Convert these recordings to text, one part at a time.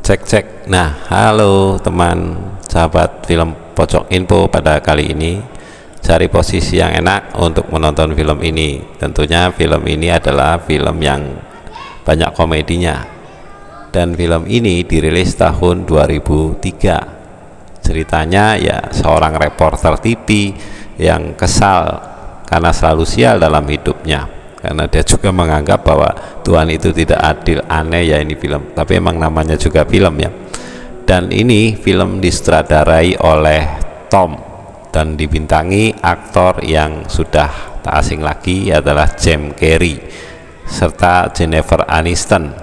Cek cek. Nah, halo teman sahabat film Pojok Info. Pada kali ini cari posisi yang enak untuk menonton film ini. Tentunya film ini adalah film yang banyak komedinya, dan film ini dirilis tahun 2003. Ceritanya ya seorang reporter TV yang kesal karena selalu sial dalam hidupnya, karena dia juga menganggap bahwa Tuhan itu tidak adil. Aneh ya ini film, tapi emang namanya juga film ya. Dan ini film disutradarai oleh Tom dan dibintangi aktor yang sudah tak asing lagi adalah Jim Carrey serta Jennifer Aniston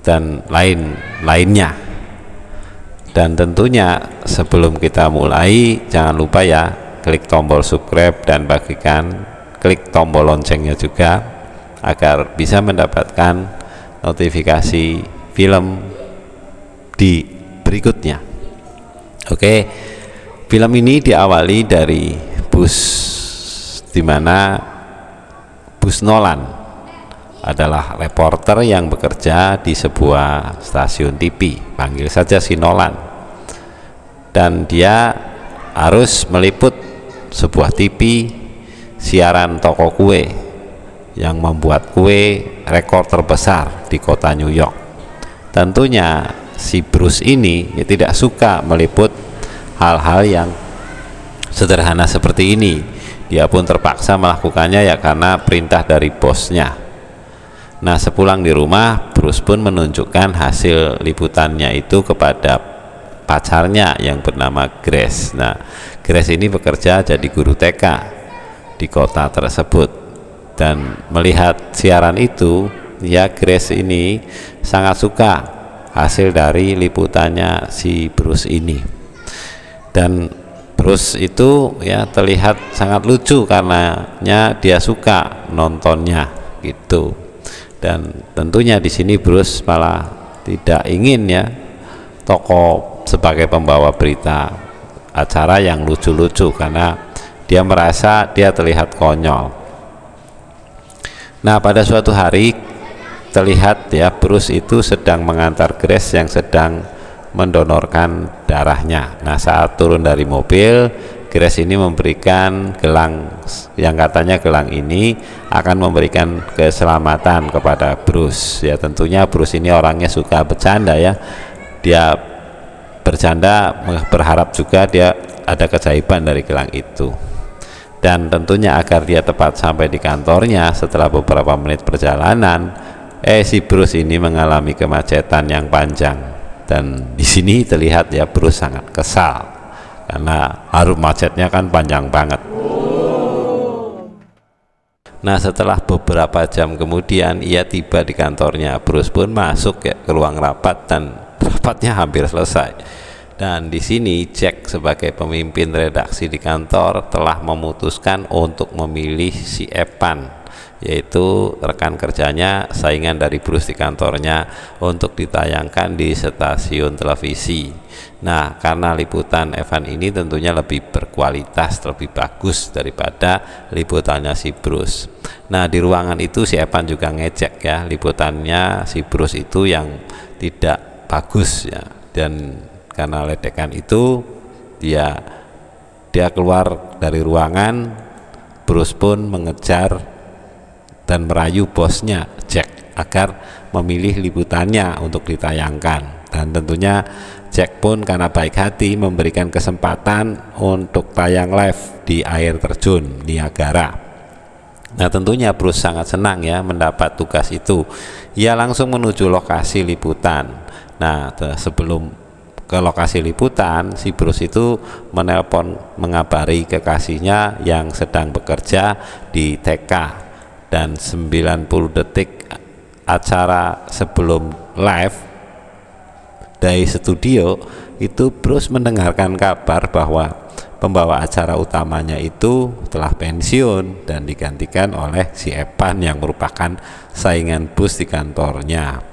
dan lainnya. Dan tentunya sebelum kita mulai, jangan lupa ya klik tombol subscribe dan klik tombol loncengnya juga agar bisa mendapatkan notifikasi film di berikutnya. Oke, film ini diawali dari bus, dimana Bus Nolan adalah reporter yang bekerja di sebuah stasiun TV, panggil saja si Nolan, dan dia harus meliput sebuah TV siaran toko kue yang membuat kue rekor terbesar di kota New York. Tentunya si Bruce ini ya tidak suka meliput hal-hal yang sederhana seperti ini. Dia pun terpaksa melakukannya ya karena perintah dari bosnya. Nah, sepulang di rumah, Bruce pun menunjukkan hasil liputannya itu kepada pacarnya yang bernama Grace. Nah, Grace ini bekerja jadi guru TK di kota tersebut, dan melihat siaran itu ya Grace ini sangat suka hasil dari liputannya si Bruce ini. Dan Bruce itu ya terlihat sangat lucu karenanya dia suka nontonnya gitu. Dan tentunya di sini Bruce malah tidak ingin ya tokoh sebagai pembawa berita acara yang lucu-lucu, karena dia merasa dia terlihat konyol. Nah, pada suatu hari terlihat ya Bruce itu sedang mengantar Grace yang sedang mendonorkan darahnya. Nah, saat turun dari mobil, Grace ini memberikan gelang yang katanya gelang ini akan memberikan keselamatan kepada Bruce. Ya tentunya Bruce ini orangnya suka bercanda ya. Dia bercanda berharap juga dia ada keajaiban dari gelang itu. Dan tentunya agar dia tepat sampai di kantornya setelah beberapa menit perjalanan, si Bruce ini mengalami kemacetan yang panjang. Dan di sini terlihat ya Bruce sangat kesal karena arus macetnya kan panjang banget. Nah, setelah beberapa jam kemudian ia tiba di kantornya. Bruce pun masuk ya ke ruang rapat dan rapatnya hampir selesai. Dan di sini Jack sebagai pemimpin redaksi di kantor telah memutuskan untuk memilih si Evan, yaitu rekan kerjanya saingan dari Bruce di kantornya, untuk ditayangkan di stasiun televisi. Nah, karena liputan Evan ini tentunya lebih berkualitas, lebih bagus daripada liputannya si Bruce. Nah, di ruangan itu si Evan juga ngecek ya liputannya si Bruce itu yang tidak bagus ya, dan karena ledekan itu dia keluar dari ruangan. Bruce pun mengejar dan merayu bosnya Jack agar memilih liputannya untuk ditayangkan. Dan tentunya Jack pun karena baik hati memberikan kesempatan untuk tayang live di air terjun Niagara. Nah, tentunya Bruce sangat senang ya mendapat tugas itu. Ia langsung menuju lokasi liputan. Nah, sebelum ke lokasi liputan, si Bruce itu menelpon mengabari kekasihnya yang sedang bekerja di TK. Dan 90 detik acara sebelum live dari studio itu, Bruce mendengarkan kabar bahwa pembawa acara utamanya itu telah pensiun dan digantikan oleh si Evan yang merupakan saingan Bruce di kantornya.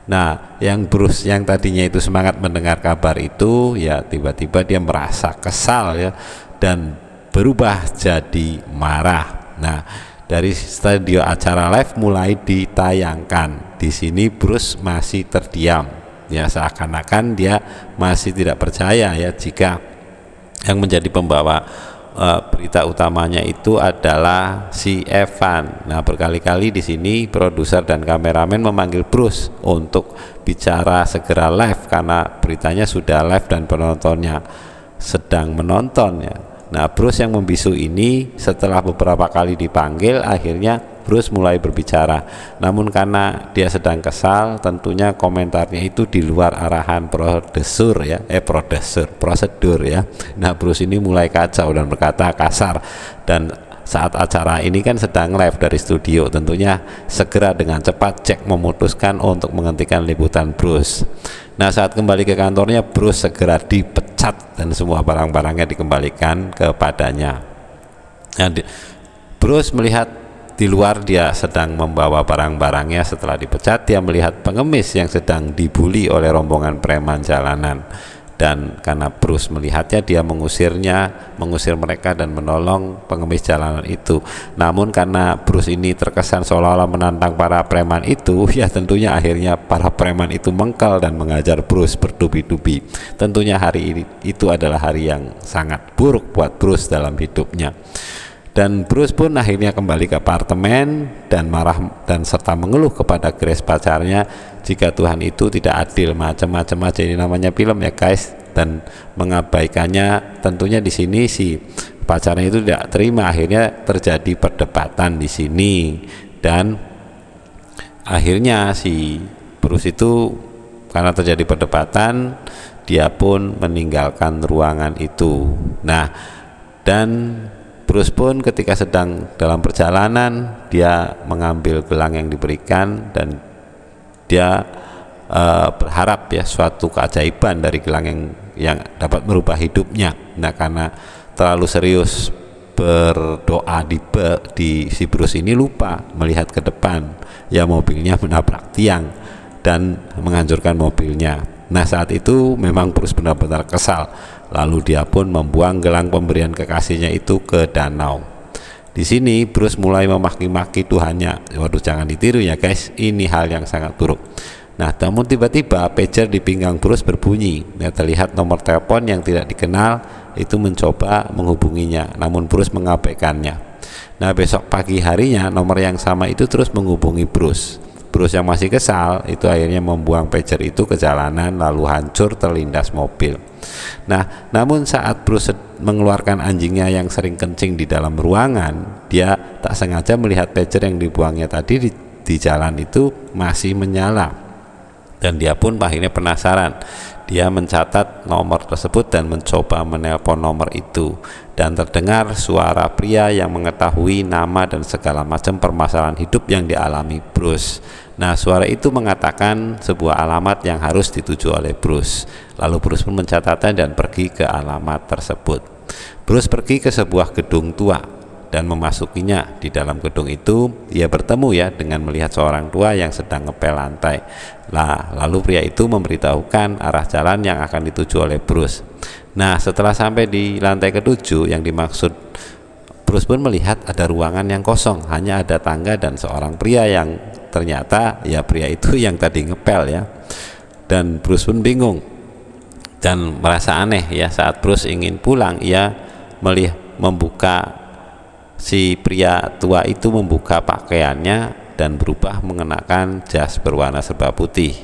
Nah, yang Bruce yang tadinya itu semangat mendengar kabar itu ya tiba-tiba dia merasa kesal ya dan berubah jadi marah. Nah, dari studio acara live mulai ditayangkan. Di sini Bruce masih terdiam Ya, seakan-akan dia masih tidak percaya ya jika yang menjadi pembawa berita utamanya itu adalah si Evan. Nah, berkali-kali di sini produser dan kameramen memanggil Bruce untuk bicara segera live karena beritanya sudah live dan penontonnya sedang menonton ya. Nah, Bruce yang membisu ini setelah beberapa kali dipanggil, akhirnya Bruce mulai berbicara. Namun karena dia sedang kesal, tentunya komentarnya itu di luar arahan prosedur ya. Nah, Bruce ini mulai kacau dan berkata kasar, dan saat acara ini kan sedang live dari studio, tentunya segera dengan cepat Jack memutuskan untuk menghentikan liputan Bruce. Nah, saat kembali ke kantornya, Bruce segera dipecat dan semua barang-barangnya dikembalikan kepadanya. Nah, Bruce melihat di luar dia sedang membawa barang-barangnya. Setelah dipecat, dia melihat pengemis yang sedang dibully oleh rombongan preman jalanan, dan karena Bruce melihatnya, dia mengusir mereka dan menolong pengemis jalanan itu. Namun karena Bruce ini terkesan seolah-olah menantang para preman itu, ya tentunya akhirnya para preman itu mengkal dan mengajar Bruce bertubi-tubi. Tentunya hari ini itu adalah hari yang sangat buruk buat Bruce dalam hidupnya. Dan Bruce pun akhirnya kembali ke apartemen dan marah dan serta mengeluh kepada Grace pacarnya jika Tuhan itu tidak adil, macam-macam aja. Ini namanya film ya guys, dan mengabaikannya. Tentunya di sini si pacarnya itu tidak terima. Akhirnya terjadi perdebatan di sini, dan akhirnya si Bruce itu karena terjadi perdebatan, dia pun meninggalkan ruangan itu. Nah, dan Bruce pun ketika sedang dalam perjalanan, dia mengambil gelang yang diberikan dan dia berharap ya suatu keajaiban dari gelang yang dapat merubah hidupnya. Nah, karena terlalu serius berdoa di si Bruce ini lupa melihat ke depan, ya mobilnya menabrak tiang dan menghancurkan mobilnya. Nah, saat itu memang Bruce benar-benar kesal. Lalu dia pun membuang gelang pemberian kekasihnya itu ke danau. Di sini Bruce mulai memaki-maki Tuhannya. Waduh, jangan ditiru ya guys, ini hal yang sangat buruk. Nah, namun tiba-tiba pager di pinggang Bruce berbunyi. Nah, terlihat nomor telepon yang tidak dikenal itu mencoba menghubunginya, namun Bruce mengabaikannya. Nah, besok pagi harinya nomor yang sama itu terus menghubungi Bruce. Bruce yang masih kesal itu akhirnya membuang pager itu ke jalanan lalu hancur terlindas mobil. Nah, namun saat Bruce mengeluarkan anjingnya yang sering kencing di dalam ruangan, dia tak sengaja melihat pager yang dibuangnya tadi di jalan itu masih menyala, dan dia pun akhirnya penasaran. Dia mencatat nomor tersebut dan mencoba menelpon nomor itu, dan terdengar suara pria yang mengetahui nama dan segala macam permasalahan hidup yang dialami Bruce. Nah, suara itu mengatakan sebuah alamat yang harus dituju oleh Bruce. Lalu Bruce pun mencatatnya dan pergi ke alamat tersebut. Bruce pergi ke sebuah gedung tua dan memasukinya. Di dalam gedung itu ia bertemu ya dengan melihat seorang tua yang sedang ngepel lantai. Lalu pria itu memberitahukan arah jalan yang akan dituju oleh Bruce. Nah, setelah sampai di lantai ke-7 yang dimaksud, Bruce pun melihat ada ruangan yang kosong, hanya ada tangga dan seorang pria yang ternyata ya pria itu yang tadi ngepel ya. Dan Bruce pun bingung dan merasa aneh ya. Saat Bruce ingin pulang, ia si pria tua itu membuka pakaiannya dan berubah mengenakan jas berwarna serba putih,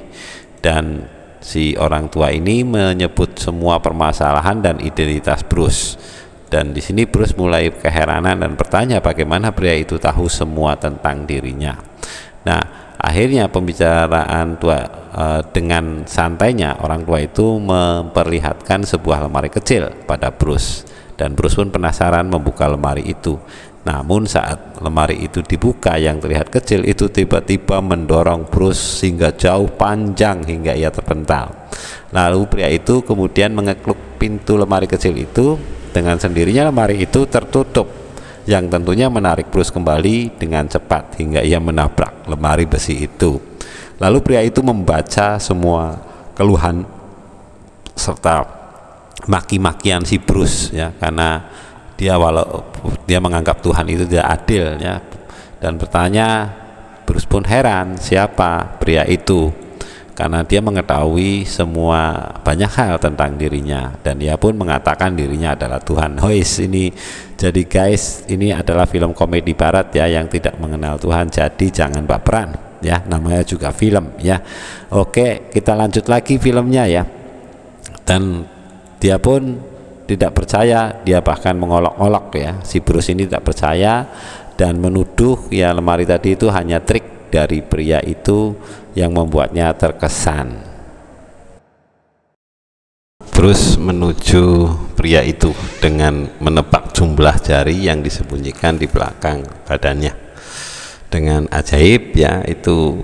dan si orang tua ini menyebut semua permasalahan dan identitas Bruce. Dan di sini Bruce mulai keheranan dan bertanya bagaimana pria itu tahu semua tentang dirinya. Nah, akhirnya pembicaraan dengan santainya orang tua itu memperlihatkan sebuah lemari kecil pada Bruce, dan Bruce pun penasaran membuka lemari itu. Namun saat lemari itu dibuka, yang terlihat kecil itu tiba-tiba mendorong Bruce hingga jauh panjang hingga ia terpental. Lalu pria itu kemudian mengekluk pintu lemari kecil itu. Dengan sendirinya lemari itu tertutup, yang tentunya menarik Bruce kembali dengan cepat hingga ia menabrak lemari besi itu. Lalu pria itu membaca semua keluhan serta maki-makian si Bruce ya, karena dia menganggap Tuhan itu tidak adil ya, dan bertanya. Bruce pun heran siapa pria itu. karena dia mengetahui semua banyak hal tentang dirinya, dan dia pun mengatakan dirinya adalah Tuhan. Ini jadi guys, ini adalah film komedi barat ya, yang tidak mengenal Tuhan, jadi jangan baperan ya, namanya juga film ya. Oke, kita lanjut lagi filmnya ya. Dan dia pun tidak percaya, dia bahkan mengolok-olok ya, si Bruce ini tidak percaya dan menuduh ya lemari tadi itu hanya trik dari pria itu yang membuatnya terkesan. Bruce menuju pria itu dengan menebak jumlah jari yang disembunyikan di belakang badannya. Dengan ajaib ya, itu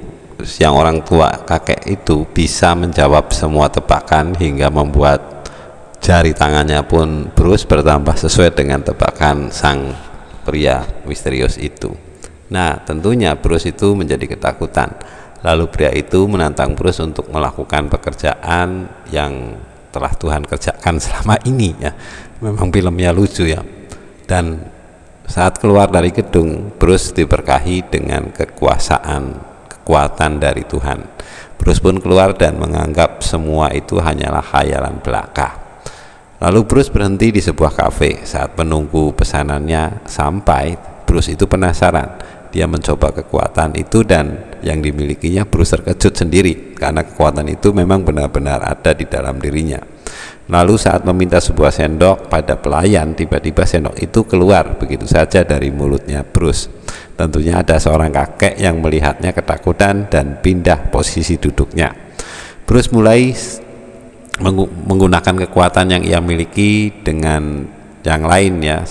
yang orang tua kakek itu bisa menjawab semua tebakan hingga membuat jari tangannya pun Bruce bertambah sesuai dengan tebakan sang pria misterius itu. Nah, tentunya Bruce itu menjadi ketakutan. Lalu pria itu menantang Bruce untuk melakukan pekerjaan yang telah Tuhan kerjakan selama ini ya. Memang filmnya lucu ya. Dan saat keluar dari gedung, Bruce diberkahi dengan kekuatan dari Tuhan. Bruce pun keluar dan menganggap semua itu hanyalah khayalan belaka. Lalu Bruce berhenti di sebuah kafe. Saat menunggu pesanannya sampai, Bruce itu penasaran. Dia mencoba kekuatan itu dan yang dimilikinya Bruce terkejut sendiri karena kekuatan itu memang benar-benar ada di dalam dirinya. Lalu saat meminta sebuah sendok pada pelayan, tiba-tiba sendok itu keluar begitu saja dari mulutnya Bruce. Tentunya ada seorang kakek yang melihatnya ketakutan dan pindah posisi duduknya. Bruce mulai menggunakan kekuatan yang ia miliki dengan yang lain ya,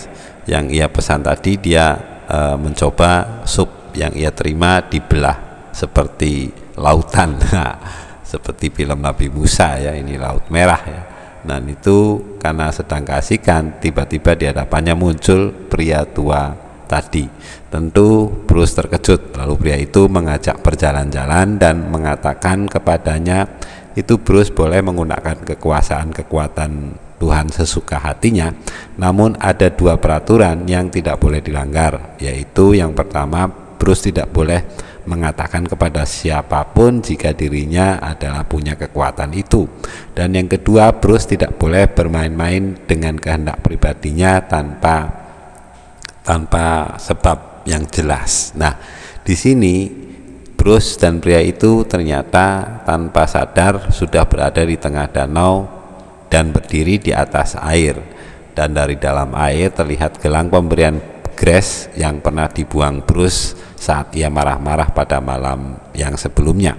yang ia pesan tadi. Dia mencoba sup yang ia terima dibelah seperti lautan. Seperti film Nabi Musa ya, ini laut merah ya. Dan itu karena sedang keasikan, tiba-tiba di hadapannya muncul pria tua tadi. Tentu Bruce terkejut. Lalu pria itu mengajak berjalan-jalan dan mengatakan kepadanya itu Bruce boleh menggunakan kekuatan Tuhan sesuka hatinya, namun ada dua peraturan yang tidak boleh dilanggar, yaitu yang pertama, Bruce tidak boleh mengatakan kepada siapapun jika dirinya adalah punya kekuatan itu, dan yang kedua, Bruce tidak boleh bermain-main dengan kehendak pribadinya tanpa sebab yang jelas. Nah, di sini Bruce dan pria itu ternyata tanpa sadar sudah berada di tengah danau dan berdiri di atas air, dan dari dalam air terlihat gelang pemberian Grace yang pernah dibuang Bruce saat ia marah-marah pada malam yang sebelumnya.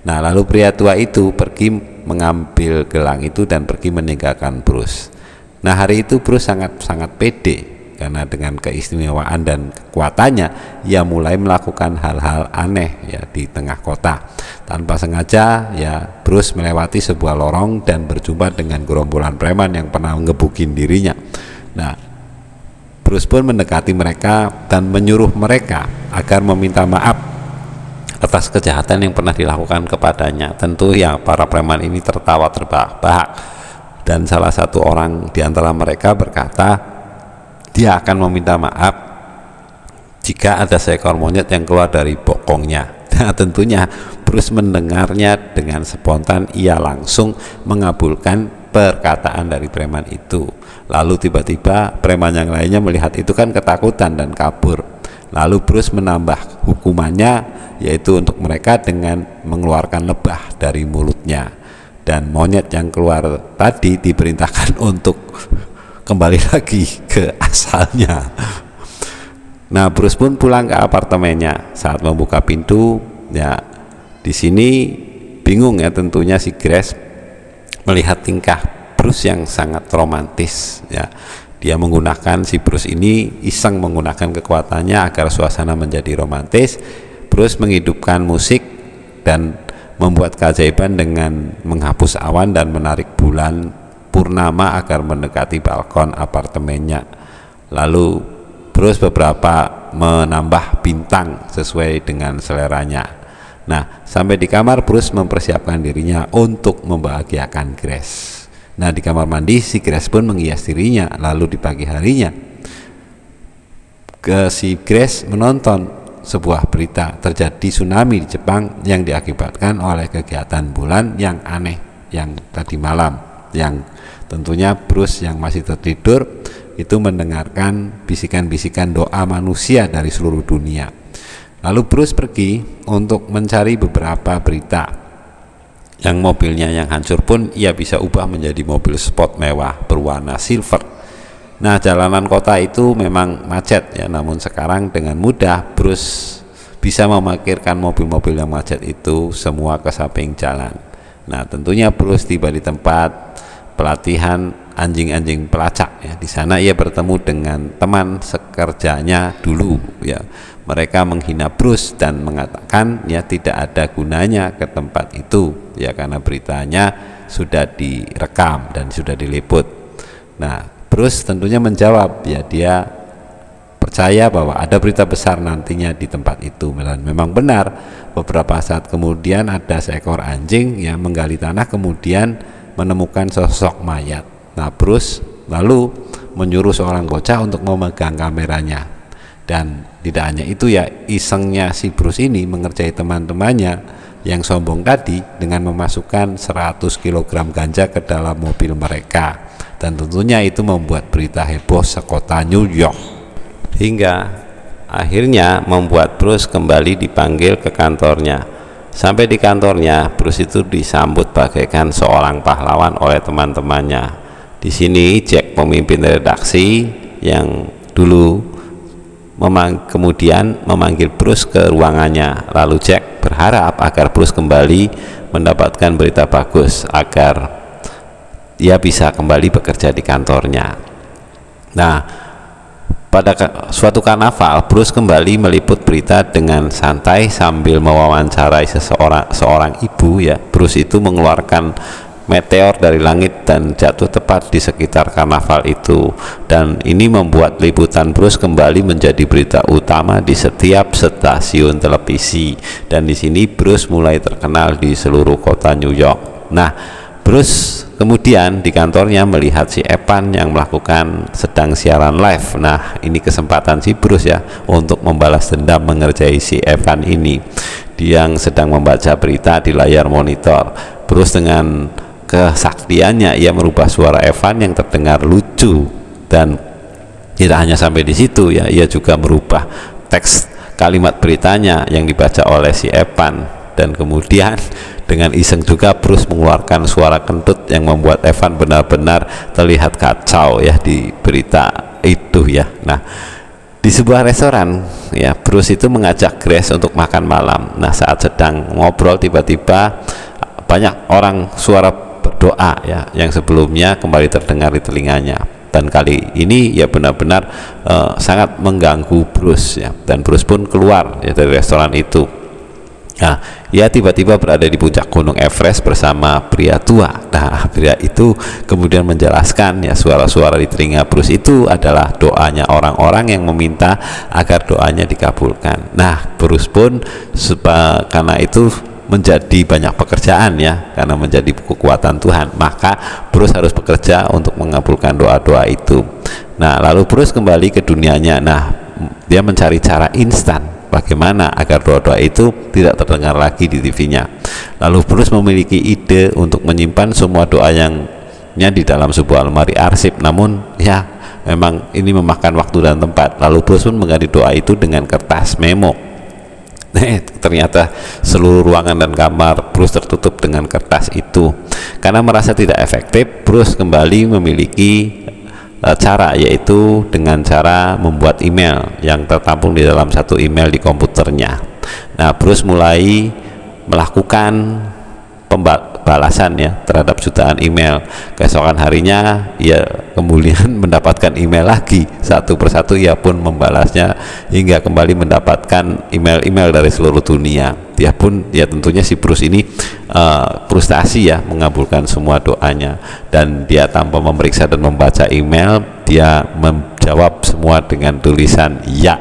Nah, lalu pria tua itu pergi mengambil gelang itu dan pergi meninggalkan Bruce. Nah, hari itu Bruce sangat pede karena dengan keistimewaan dan kekuatannya ia mulai melakukan hal-hal aneh ya di tengah kota. Tanpa sengaja ya Bruce melewati sebuah lorong dan berjumpa dengan gerombolan preman yang pernah ngebukin dirinya. Nah, Bruce pun mendekati mereka dan menyuruh mereka agar meminta maaf atas kejahatan yang pernah dilakukan kepadanya. Tentu ya para preman ini tertawa terbahak-bahak, dan salah satu orang di antara mereka berkata dia akan meminta maaf jika ada seekor monyet yang keluar dari bokongnya. Nah, tentunya Bruce mendengarnya dengan spontan, ia langsung mengabulkan perkataan dari preman itu. Lalu tiba-tiba preman yang lainnya melihat itu kan ketakutan dan kabur. Lalu Bruce menambah hukumannya, yaitu untuk mereka dengan mengeluarkan lebah dari mulutnya, dan monyet yang keluar tadi diperintahkan untuk kembali lagi ke asalnya. Nah, Bruce pun pulang ke apartemennya. Saat membuka pintu, ya di sini bingung ya tentunya si Grace melihat tingkah Bruce yang sangat romantis ya. Dia menggunakan, si Bruce ini iseng menggunakan kekuatannya agar suasana menjadi romantis. Bruce menghidupkan musik dan membuat keajaiban dengan menghapus awan dan menarik bulan purnama agar mendekati balkon apartemennya. Lalu Bruce beberapa menambah bintang sesuai dengan seleranya. Nah, sampai di kamar Bruce mempersiapkan dirinya untuk membahagiakan Grace. Nah, di kamar mandi si Grace pun menghias dirinya. Lalu di pagi harinya si Grace menonton sebuah berita terjadi tsunami di Jepang yang diakibatkan oleh kegiatan bulan yang aneh yang tadi malam, yang tentunya Bruce yang masih tertidur itu mendengarkan bisikan-bisikan doa manusia dari seluruh dunia. Lalu Bruce pergi untuk mencari beberapa berita. Yang mobilnya yang hancur pun ia bisa ubah menjadi mobil sport mewah berwarna silver. Nah, jalanan kota itu memang macet ya, namun sekarang dengan mudah Bruce bisa memarkirkan mobil-mobil yang macet itu semua ke samping jalan. Nah, tentunya Bruce tiba di tempat pelatihan anjing-anjing pelacak ya. Di sana ia bertemu dengan teman sekerjanya dulu ya. Mereka menghina Bruce dan mengatakan ya tidak ada gunanya ke tempat itu ya, karena beritanya sudah direkam dan sudah diliput. Nah, Bruce tentunya menjawab ya, dia percaya bahwa ada berita besar nantinya di tempat itu. Dan memang benar, beberapa saat kemudian ada seekor anjing yang menggali tanah kemudian menemukan sosok mayat. Nah, Bruce lalu menyuruh seorang bocah untuk memegang kameranya. Dan tidak hanya itu ya, isengnya si Bruce ini mengerjai teman-temannya yang sombong tadi dengan memasukkan 100 kg ganja ke dalam mobil mereka. Dan tentunya itu membuat berita heboh sekota New York, hingga akhirnya membuat Bruce kembali dipanggil ke kantornya. Sampai di kantornya, Bruce itu disambut bagaikan seorang pahlawan oleh teman-temannya. Di sini Jack, pemimpin redaksi yang dulu kemudian memanggil Bruce ke ruangannya. Lalu Jack berharap agar Bruce kembali mendapatkan berita bagus agar ia bisa kembali bekerja di kantornya. Nah, pada suatu karnaval, Bruce kembali meliput berita dengan santai sambil mewawancarai seorang ibu ya. Bruce itu mengeluarkan meteor dari langit dan jatuh tepat di sekitar karnaval itu, dan ini membuat liputan Bruce kembali menjadi berita utama di setiap stasiun televisi. Dan di sini Bruce mulai terkenal di seluruh kota New York. Nah, Bruce kemudian di kantornya melihat si Evan yang sedang siaran live. Nah, ini kesempatan si Bruce ya untuk membalas dendam mengerjai si Evan ini yang sedang membaca berita di layar monitor. Bruce dengan kesaktiannya ia merubah suara Evan yang terdengar lucu, dan tidak hanya sampai di situ ya, ia juga merubah teks kalimat beritanya yang dibaca oleh si Evan. Dan kemudian dengan iseng juga Bruce mengeluarkan suara kentut yang membuat Evan benar-benar terlihat kacau ya di berita itu ya. Nah, di sebuah restoran ya, Bruce itu mengajak Grace untuk makan malam. Nah, saat sedang ngobrol tiba-tiba banyak orang suara berdoa ya yang sebelumnya kembali terdengar di telinganya. Dan kali ini ya benar-benar sangat mengganggu Bruce ya. Dan Bruce pun keluar ya dari restoran itu. Nah, ia tiba-tiba berada di puncak gunung Everest bersama pria tua. Nah, pria itu kemudian menjelaskan ya, suara-suara di telinga Bruce itu adalah doanya orang-orang yang meminta agar doanya dikabulkan. Nah, Bruce pun karena itu menjadi banyak pekerjaan ya, karena menjadi kekuatan Tuhan, maka Bruce harus bekerja untuk mengabulkan doa-doa itu. Nah, lalu Bruce kembali ke dunianya. Nah, dia mencari cara instan bagaimana agar doa-doa itu tidak terdengar lagi di TV-nya. Lalu Bruce memiliki ide untuk menyimpan semua doa yang di dalam sebuah lemari arsip. Namun ya memang ini memakan waktu dan tempat. Lalu Bruce pun mengganti doa itu dengan kertas memo. Ternyata seluruh ruangan dan kamar Bruce tertutup dengan kertas itu. Karena merasa tidak efektif, Bruce kembali memiliki cara, yaitu dengan cara membuat email yang tertampung di dalam satu email di komputernya. Nah, Bruce mulai melakukan pembalasan ya terhadap jutaan email. Keesokan harinya ia kemudian mendapatkan email lagi, satu persatu ia pun membalasnya hingga kembali mendapatkan email-email dari seluruh dunia. Dia pun ya tentunya si Bruce ini frustasi ya mengabulkan semua doanya, dan dia tanpa memeriksa dan membaca email, dia menjawab semua dengan tulisan ya.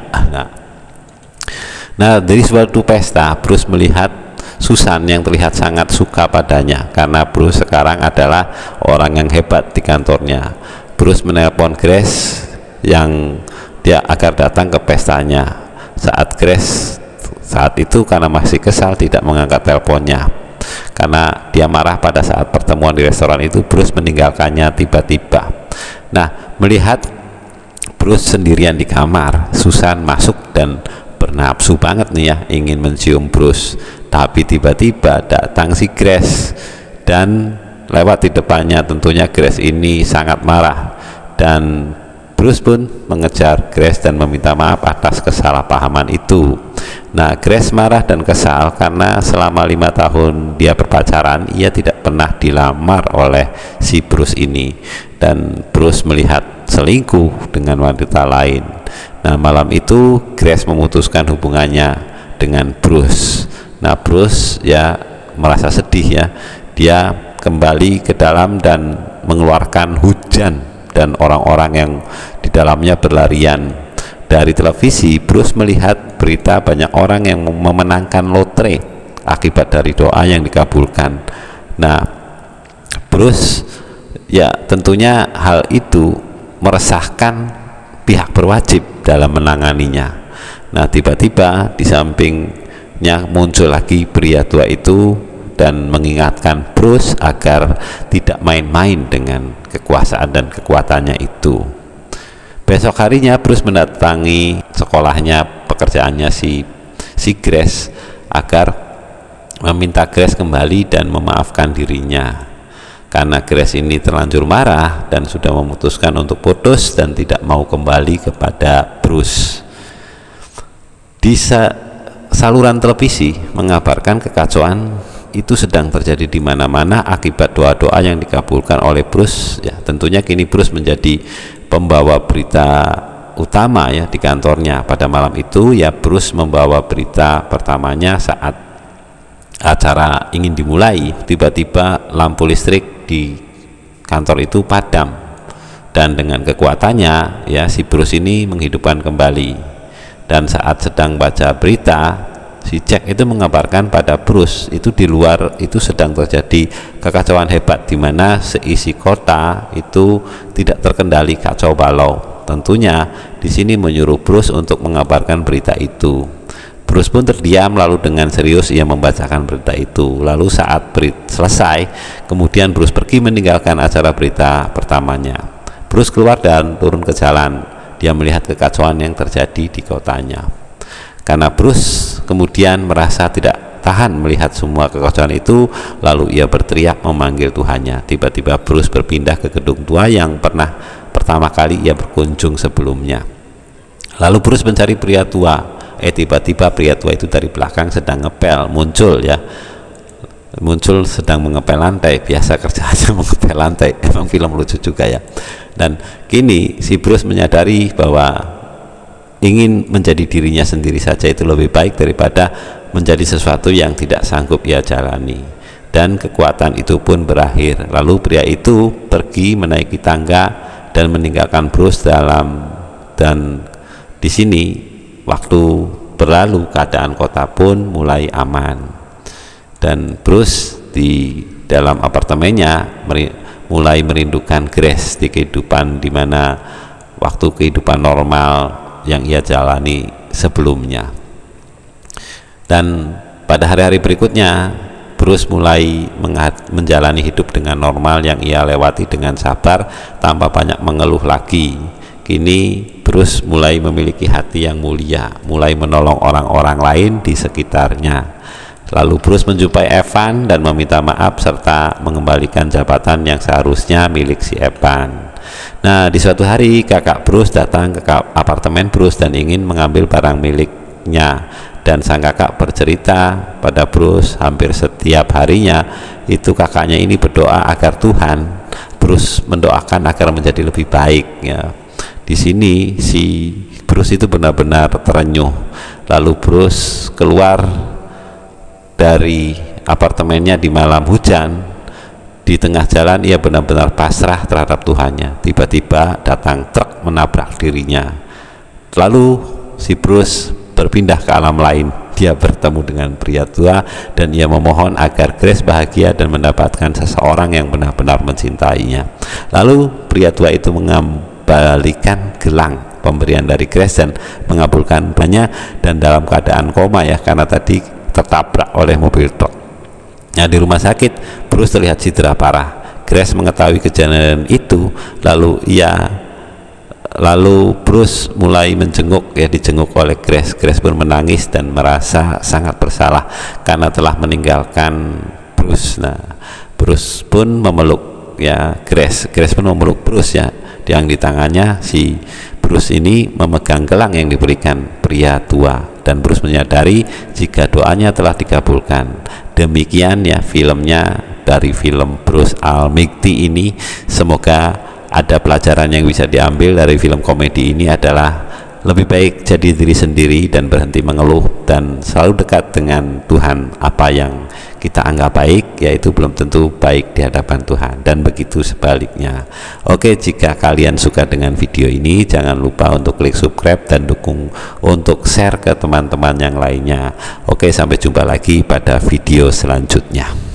Nah, dari suatu pesta Bruce melihat Susan yang terlihat sangat suka padanya karena Bruce sekarang adalah orang yang hebat di kantornya. Bruce menelpon Grace yang dia agar datang ke pestanya. saat Grace saat itu karena masih kesal tidak mengangkat teleponnya. Karena dia marah pada saat pertemuan di restoran itu, Bruce meninggalkannya tiba-tiba. Nah, melihat Bruce sendirian di kamar, Susan masuk dan bernafsu banget nih ya, ingin mencium Bruce. Tapi tiba-tiba datang si Grace dan lewat di depannya. Tentunya Grace ini sangat marah dan Bruce pun mengejar Grace dan meminta maaf atas kesalahpahaman itu. Nah, Grace marah dan kesal karena selama 5 tahun dia berpacaran, ia tidak pernah dilamar oleh si Bruce ini, dan Bruce melihat selingkuh dengan wanita lain. Nah, malam itu Grace memutuskan hubungannya dengan Bruce. Nah, Bruce ya merasa sedih ya, dia kembali ke dalam dan mengeluarkan hujan dan orang-orang yang di dalamnya berlarian. Dari televisi, Bruce melihat berita banyak orang yang memenangkan lotre akibat dari doa yang dikabulkan. Nah, Bruce ya tentunya hal itu meresahkan pihak berwajib dalam menanganinya. Nah, tiba-tiba di sampingnya muncul lagi pria tua itu dan mengingatkan Bruce agar tidak main-main dengan kekuasaan dan kekuatannya itu. Besok harinya Bruce mendatangi sekolahnya, pekerjaannya si Grace, agar meminta Grace kembali dan memaafkan dirinya. Karena Grace ini terlanjur marah dan sudah memutuskan untuk putus dan tidak mau kembali kepada Bruce. Di saluran televisi mengabarkan kekacauan itu sedang terjadi di mana-mana akibat doa-doa yang dikabulkan oleh Bruce. Ya, tentunya kini Bruce menjadi pembawa berita utama ya di kantornya. Pada malam itu ya Bruce membawa berita pertamanya saat acara ingin dimulai. Tiba-tiba lampu listrik di kantor itu padam, dan dengan kekuatannya ya si Bruce ini menghidupkan kembali. Dan saat sedang baca berita, si Jack itu mengabarkan pada Bruce itu di luar itu sedang terjadi kekacauan hebat, di mana seisi kota itu tidak terkendali, kacau balau. Tentunya di sini menyuruh Bruce untuk mengabarkan berita itu. Bruce pun terdiam, lalu dengan serius ia membacakan berita itu. Lalu saat berita selesai, kemudian Bruce pergi meninggalkan acara berita pertamanya. Bruce keluar dan turun ke jalan. Dia melihat kekacauan yang terjadi di kotanya. Karena Bruce kemudian merasa tidak tahan melihat semua kekacauan itu, lalu ia berteriak memanggil Tuhannya. Tiba-tiba Bruce berpindah ke gedung tua yang pernah pertama kali ia berkunjung sebelumnya. Lalu Bruce mencari pria tua. Tiba-tiba pria tua itu dari belakang sedang ngepel, muncul sedang mengepel lantai. Biasa kerjaannya mengepel lantai. Emang film lucu juga ya. Dan kini si Bruce menyadari bahwa ingin menjadi dirinya sendiri saja itu lebih baik daripada menjadi sesuatu yang tidak sanggup ia jalani. Dan kekuatan itu pun berakhir. Lalu pria itu pergi menaiki tangga dan meninggalkan Bruce dan di sini waktu berlalu, keadaan kota pun mulai aman. Dan Bruce di dalam apartemennya mulai merindukan Grace di kehidupan di mana waktu kehidupan normal yang ia jalani sebelumnya. Dan pada hari-hari berikutnya Bruce mulai menjalani hidup dengan normal yang ia lewati dengan sabar tanpa banyak mengeluh lagi. Kini Bruce mulai memiliki hati yang mulia, mulai menolong orang-orang lain di sekitarnya. Lalu Bruce menjumpai Evan dan meminta maaf serta mengembalikan jabatan yang seharusnya milik si Evan. Nah, di suatu hari kakak Bruce datang ke apartemen Bruce dan ingin mengambil barang miliknya, dan sang kakak bercerita pada Bruce hampir setiap harinya itu kakaknya ini berdoa agar Bruce mendoakan agar menjadi lebih baik ya. Di sini si Bruce itu benar-benar terenyuh. Lalu Bruce keluar dari apartemennya di malam hujan. Di tengah jalan ia benar-benar pasrah terhadap Tuhannya. Tiba-tiba datang truk menabrak dirinya. Lalu si Bruce berpindah ke alam lain. Dia bertemu dengan pria tua dan ia memohon agar Grace bahagia dan mendapatkan seseorang yang benar-benar mencintainya. Lalu pria tua itu mengembalikan gelang pemberian dari Grace dan mengabulkan banyak, dan dalam keadaan koma ya, karena tadi tertabrak oleh mobil truk. Nah, di rumah sakit Bruce terlihat cedera parah. Grace mengetahui kejadian itu, lalu Bruce mulai menjenguk, ya, dijenguk oleh Grace. Grace pun menangis dan merasa sangat bersalah karena telah meninggalkan Bruce. Nah, Bruce pun memeluk, ya, Grace pun memeluk Bruce, ya, yang di tangannya si Bruce ini memegang gelang yang diberikan pria tua, dan Bruce menyadari jika doanya telah dikabulkan. Demikian ya filmnya dari film Bruce Almighty ini. Semoga ada pelajaran yang bisa diambil dari film komedi ini, adalah lebih baik jadi diri sendiri dan berhenti mengeluh, dan selalu dekat dengan Tuhan. Apa yang kita anggap baik, yaitu belum tentu baik di hadapan Tuhan, dan begitu sebaliknya. Oke, jika kalian suka dengan video ini, jangan lupa untuk klik subscribe dan dukung untuk share ke teman-teman yang lainnya. Oke, sampai jumpa lagi pada video selanjutnya.